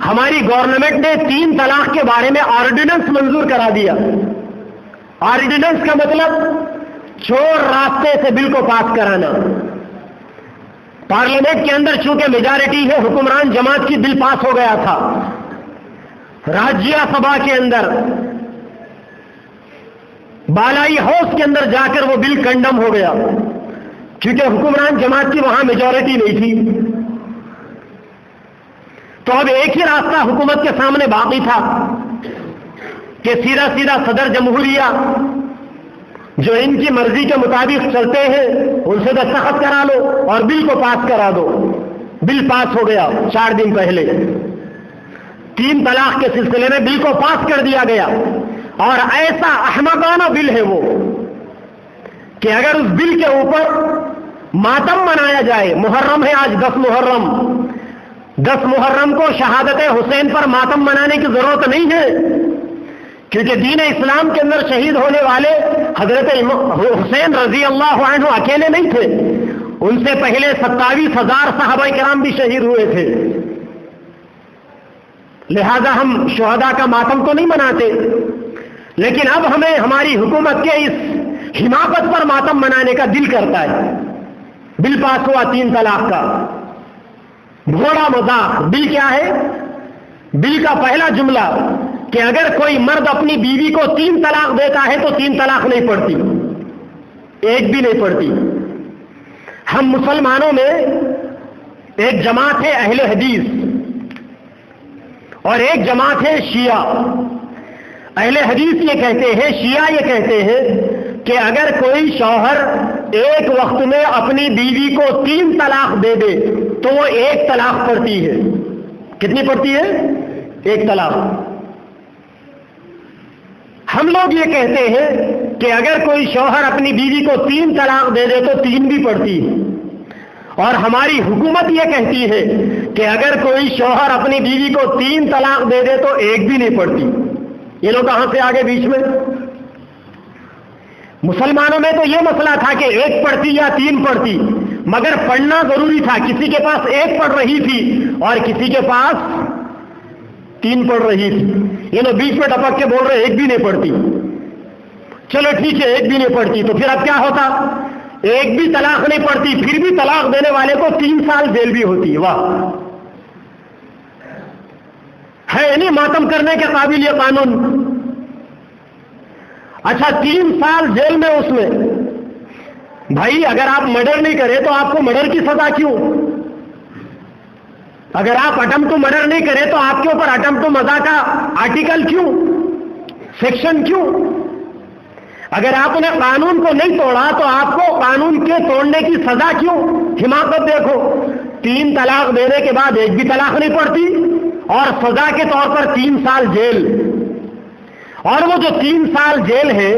ہماری گورنمنٹ نے 3 طلاق کے بارے میں آرڈیننس منظور کرا دیا. آرڈیننس کا مطلب چور راستے سے بل کو پاس کرانا. پارلیمنٹ کے اندر چونکہ میجارٹی ہے، حکمران جماعت کی بل پاس ہو گیا تھا. راجیہ سبھا کے اندر بالائی ہاؤس کے اندر جا کر وہ بل کنڈم ہو گیا، کیونکہ حکمران جماعت کی وہاں میجورٹی نہیں تھی. تو اب ایک ہی راستہ حکومت کے سامنے باقی تھا کہ سیدھا سیدھا صدر جمہوریہ جو ان کی مرضی کے مطابق چلتے ہیں ان سے دستخط کرا لو اور بل کو پاس کرا دو. بل پاس ہو گیا 4 دن پہلے. 3 طلاق کے سلسلے میں بل کو پاس کر دیا گیا. اور ایسا احمقانہ بل ہے وہ کہ اگر اس بل کے اوپر ماتم منایا جائے، محرم ہے آج 10 محرم، 10 محرم کو شہادت حسین پر ماتم منانے کی ضرورت نہیں ہے، کیونکہ دین اسلام کے اندر شہید ہونے والے حضرت حسین رضی اللہ عنہ اکیلے نہیں تھے، ان سے پہلے 27,000 صحابہ کرام بھی شہید ہوئے تھے. لہذا ہم شہداء کا ماتم تو نہیں مناتے، لیکن اب ہمیں ہماری حکومت کے اس حماقت پر ماتم منانے کا دل کرتا ہے. بل پاس ہوا 3 طلاق کا. بھوڑا مذاق. بل کیا ہے؟ بل کا پہلا جملہ کہ اگر کوئی مرد اپنی بیوی کو 3 طلاق دیتا ہے تو 3 طلاق نہیں پڑتی، ایک بھی نہیں پڑتی. ہم مسلمانوں میں ایک جماعت ہے اہل حدیث اور ایک جماعت ہے شیعہ. اہل حدیث یہ کہتے ہیں، شیعہ یہ کہتے ہیں کہ اگر کوئی شوہر ایک وقت میں اپنی بیوی کو 3 طلاق دے دے تو وہ 1 طلاق پڑتی ہے. کتنی پڑتی ہے؟ 1 طلاق. ہم لوگ یہ کہتے ہیں کہ اگر کوئی شوہر اپنی بیوی کو 3 طلاق دے دے تو 3 بھی پڑتی ہے. اور ہماری حکومت یہ کہتی ہے کہ اگر کوئی شوہر اپنی بیوی کو 3 طلاق دے دے تو 1 بھی نہیں پڑتی. یہ لوگ کہاں سے آگے بیچ میں؟ مسلمانوں میں تو یہ مسئلہ تھا کہ 1 پڑھتی یا 3 پڑھتی، مگر پڑھنا ضروری تھا. کسی کے پاس 1 پڑھ رہی تھی اور کسی کے پاس 3 پڑھ رہی تھی. یہ لوگ بیچ میں ٹپک کے بول رہے 1 بھی نہیں پڑھتی. چلو ٹھیک ہے 1 بھی نہیں پڑھتی، تو پھر اب کیا ہوتا؟ 1 بھی طلاق نہیں پڑتی، پھر بھی طلاق دینے والے کو 3 سال جیل بھی ہوتی. واہ، ہے نہیں ماتم کرنے کے قابل یہ قانون. اچھا 3 سال جیل میں اس میں بھائی اگر آپ مرڈر نہیں کرے تو آپ کو مرڈر کی سزا کیوں؟ اگر آپ اٹمپٹ ٹو مرڈر نہیں کرے تو آپ کے اوپر اٹمپٹ ٹو مزاح کا آرٹیکل کیوں، سیکشن کیوں؟ اگر آپ نے قانون کو نہیں توڑا تو آپ کو قانون کے توڑنے کی سزا کیوں؟ حماقت دیکھو. 3 طلاق دینے کے بعد 1 بھی طلاق نہیں پڑتی اور سزا کے طور پر 3 سال جیل. اور وہ جو 3 سال جیل ہے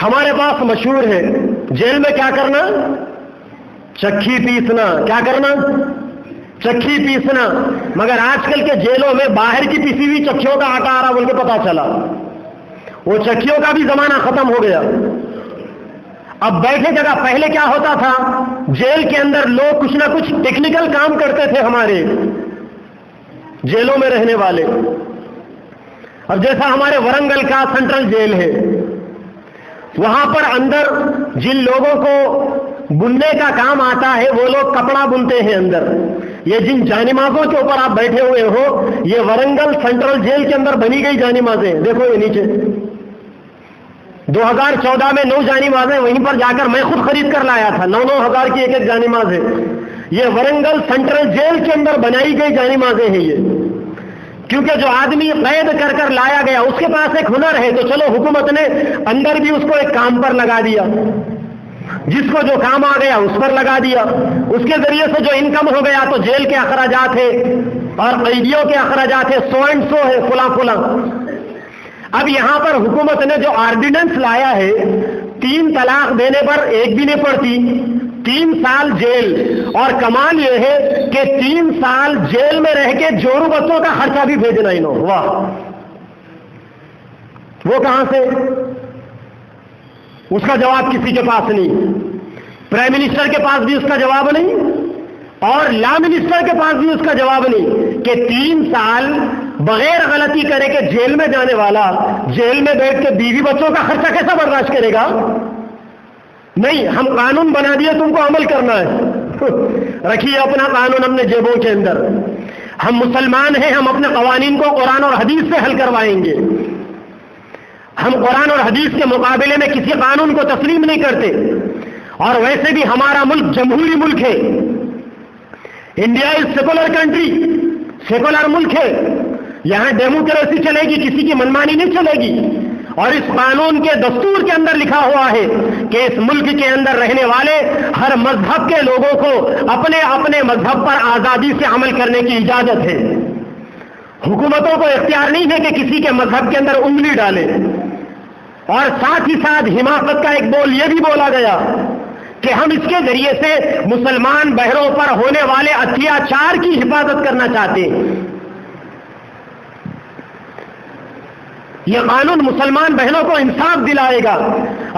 ہمارے پاس مشہور ہے. جیل میں کیا کرنا؟ چکی پیسنا. کیا کرنا؟ چکی پیسنا. مگر آج کل کے جیلوں میں باہر کی پیسی ہوئی چکیوں کا آٹا آ رہا بول کے پتا چلا. وہ چکیوں کا بھی زمانہ ختم ہو گیا. اب بیٹھے جگہ پہلے کیا ہوتا تھا؟ جیل کے اندر لوگ کچھ نہ کچھ ٹیکنیکل کام کرتے تھے ہمارے جیلوں میں رہنے والے. اب جیسا ہمارے ورنگل کا سینٹرل جیل ہے، وہاں پر اندر جن لوگوں کو بننے کا کام آتا ہے وہ لوگ کپڑا بنتے ہیں اندر. یہ جن جانمازوں کے اوپر آپ بیٹھے ہوئے ہو یہ ورنگل سینٹرل جیل کے اندر بنی گئی جانمازیں. دیکھو یہ نیچے 2014 میں 9 جانمازیں وہیں پر جا کر میں خود خرید کر لایا تھا. 9,000 کی ایک جانماز ہے. یہ ورنگل سینٹرل جیل کے اندر بنائی گئی جانمازیں ہیں یہ. کیونکہ جو آدمی قید کر کر لایا گیا اس کے پاس ایک ہنر ہے تو چلو حکومت نے اندر بھی اس کو ایک کام پر لگا دیا. جس کو جو کام آ گیا اس پر لگا دیا. اس کے ذریعے سے جو انکم ہو گیا تو جیل کے اخراجات ہے اور قیدیوں کے اخراجات ہے، سو اینڈ سو ہے، فلاں فلاں. اب یہاں پر حکومت نے جو آرڈیننس لایا ہے 3 طلاق دینے پر 1 بھی نہیں پڑتی، 3 سال جیل. اور کمال یہ ہے کہ 3 سال جیل میں رہ کے جوڑو بچوں کا خرچہ بھی بھیجنا انہوں. واہ، وہ کہاں سے؟ اس کا جواب کسی کے پاس نہیں. پرائم منسٹر کے پاس بھی اس کا جواب نہیں اور لا منسٹر کے پاس بھی اس کا جواب نہیں کہ 3 سال بغیر غلطی کرے کہ جیل میں جانے والا جیل میں بیٹھ کے بیوی بچوں کا خرچہ کیسا برداشت کرے گا؟ نہیں، ہم قانون بنا دیے، تم کو عمل کرنا ہے، رکھیے اپنا قانون اپنے جیبوں کے اندر۔ ہم مسلمان ہیں، ہم اپنے قوانین کو قرآن اور حدیث سے حل کروائیں گے۔ ہم قرآن اور حدیث کے مقابلے میں کسی قانون کو تسلیم نہیں کرتے۔ اور ویسے بھی ہمارا ملک جمہوری ملک ہے، India is secular country, secular ملک ہے، یہاں ڈیموکریسی چلے گی، کسی کی منمانی نہیں چلے گی۔ اور اس قانون کے دستور کے اندر لکھا ہوا ہے کہ اس ملک کے اندر رہنے والے ہر مذہب کے لوگوں کو اپنے اپنے مذہب پر آزادی سے عمل کرنے کی اجازت ہے۔ حکومتوں کو اختیار نہیں ہے کہ کسی کے مذہب کے اندر انگلی ڈالے۔ اور ساتھ ہی ساتھ حماقت کا ایک بول یہ بھی بولا گیا کہ ہم اس کے ذریعے سے مسلمان بہروں پر ہونے والے اتیاچار کی حفاظت کرنا چاہتے ہیں۔ یہ قانون مسلمان بہنوں کو انصاف دلائے گا۔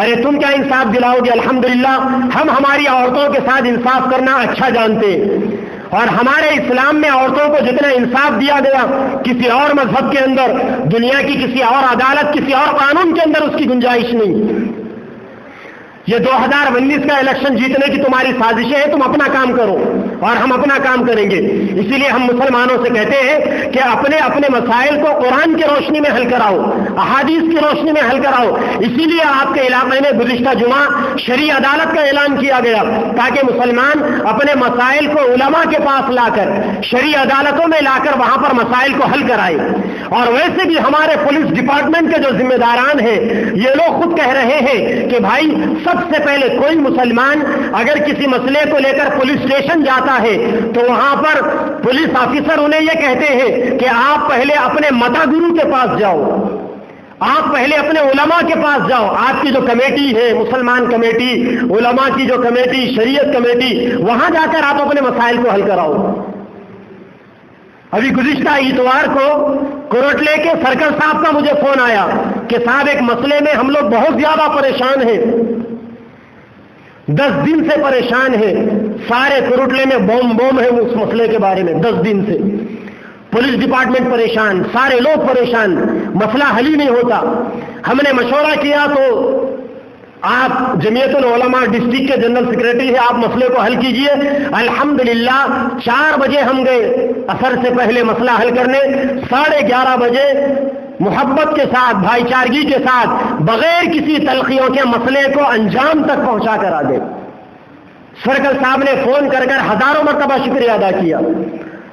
ارے تم کیا انصاف دلاؤ گے؟ الحمدللہ ہم ہماری عورتوں کے ساتھ انصاف کرنا اچھا جانتے ہیں، اور ہمارے اسلام میں عورتوں کو جتنا انصاف دیا گیا کسی اور مذہب کے اندر، دنیا کی کسی اور عدالت، کسی اور قانون کے اندر اس کی گنجائش نہیں۔ یہ 2019 کا الیکشن جیتنے کی تمہاری سازشیں ہیں، تم اپنا کام کرو اور ہم اپنا کام کریں گے۔ اسی لیے ہم مسلمانوں سے کہتے ہیں کہ اپنے اپنے مسائل کو قرآن کی روشنی میں حل کراؤ، احادیث کی روشنی میں حل کراؤ۔ اسی لیے آپ کے علاقے میں گزشتہ جمعہ شرعی عدالت کا اعلان کیا گیا تاکہ مسلمان اپنے مسائل کو علماء کے پاس لا کر، شرعی عدالتوں میں لا کر وہاں پر مسائل کو حل کرائے۔ اور ویسے بھی ہمارے پولیس ڈپارٹمنٹ کے جو ذمہ داران ہیں یہ لوگ خود کہہ رہے ہیں کہ بھائی سب سے پہلے کوئی مسلمان اگر کسی مسئلے کو لے کر پولیس اسٹیشن جاتا ہے تو وہاں پر پولیس آفیسر انہیں یہ کہتے ہیں کہ آپ پہلے اپنے متا گرو کے پاس جاؤ، آپ پہلے اپنے علماء کے پاس جاؤ، آپ کی جو کمیٹی ہے، مسلمان کمیٹی، علماء کی جو کمیٹی، شریعت کمیٹی، وہاں جا کر آپ اپنے مسائل کو حل کراؤ۔ ابھی گزشتہ اتوار کو کوروٹلے کے سرکل صاحب کا مجھے فون آیا کہ صاحب ایک مسئلے میں ہم لوگ بہت زیادہ پریشان ہیں، 10 دن سے پریشان ہیں، سارے کوروٹلے میں بوم ہے اس مسئلے کے بارے میں، 10 دن سے پولیس ڈپارٹمنٹ پریشان، سارے لوگ پریشان، مسئلہ حل ہی نہیں ہوتا۔ ہم نے مشورہ کیا تو آپ جمعیت العلماء ڈسٹرکٹ کے جنرل سیکرٹری ہیں، آپ مسئلے کو حل کیجئے۔ الحمدللہ 4 بجے ہم گئے اثر سے پہلے مسئلہ حل کرنے، 11:30 بجے محبت کے ساتھ، بھائی چارگی کے ساتھ، بغیر کسی تلخیوں کے مسئلے کو انجام تک پہنچا کر آ گئے۔ سرکل صاحب نے فون کر کر ہزاروں مرتبہ شکریہ ادا کیا۔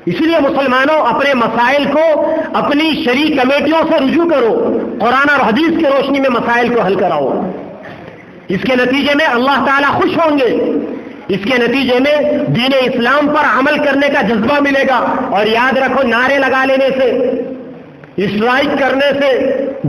اسی لیے مسلمانوں اپنے مسائل کو اپنی شرعی کمیٹیوں سے رجوع کرو، قرآن اور حدیث کی روشنی میں مسائل کو حل کراؤ۔ اس کے نتیجے میں اللہ تعالیٰ خوش ہوں گے، اس کے نتیجے میں دین اسلام پر عمل کرنے کا جذبہ ملے گا۔ اور یاد رکھو، نعرے لگا لینے سے، اسٹرائک کرنے سے،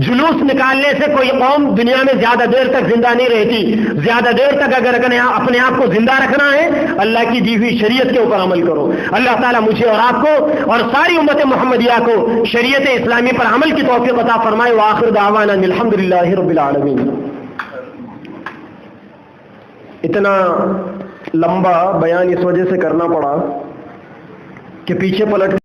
جلوس نکالنے سے کوئی قوم دنیا میں زیادہ دیر تک زندہ نہیں رہتی۔ زیادہ دیر تک اگر اپنے آپ کو زندہ رکھنا ہے، اللہ کی دی ہوئی شریعت کے اوپر عمل کرو۔ اللہ تعالیٰ مجھے اور آپ کو اور ساری امت محمدیہ کو شریعت اسلامی پر عمل کی توفیق عطا فرمائے۔ وآخر دعوانا الحمدللہ رب العالمین۔ اتنا لمبا بیان اس وجہ سے کرنا پڑا کہ پیچھے پلٹ